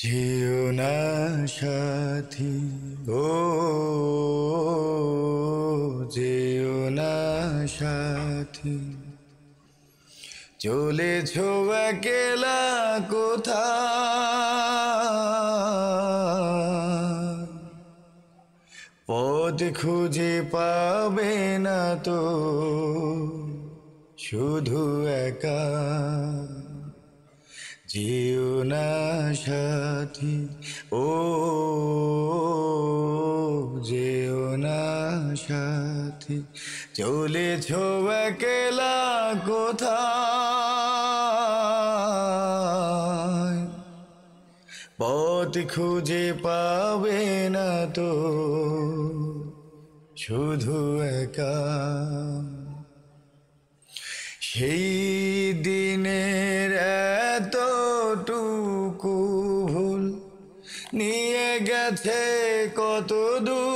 যেও না সাথী, ও যেও না সাথী, চলেছ একলা কোথায়, পথ খুঁজে পাবে না তো শুধু একা। যেও না সাথী, ও যেও না সাথী, চলেছ একলা কোথায়, পথ খুঁজে পাবে না তো শুধু একা। সেই দিনের এতটুকু ভুল নিয়ে গেছে কত দূর,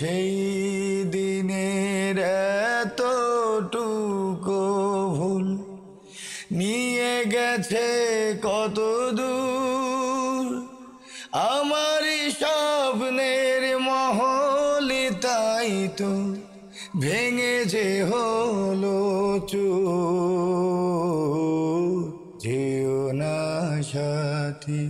সেই দিনের এতটুকু ভুল নিয়ে গেছে কত দূর। আমারই স্বপ্নের মহল তাই তো ভেঙে যে হলো চুর। যেও না সাথী।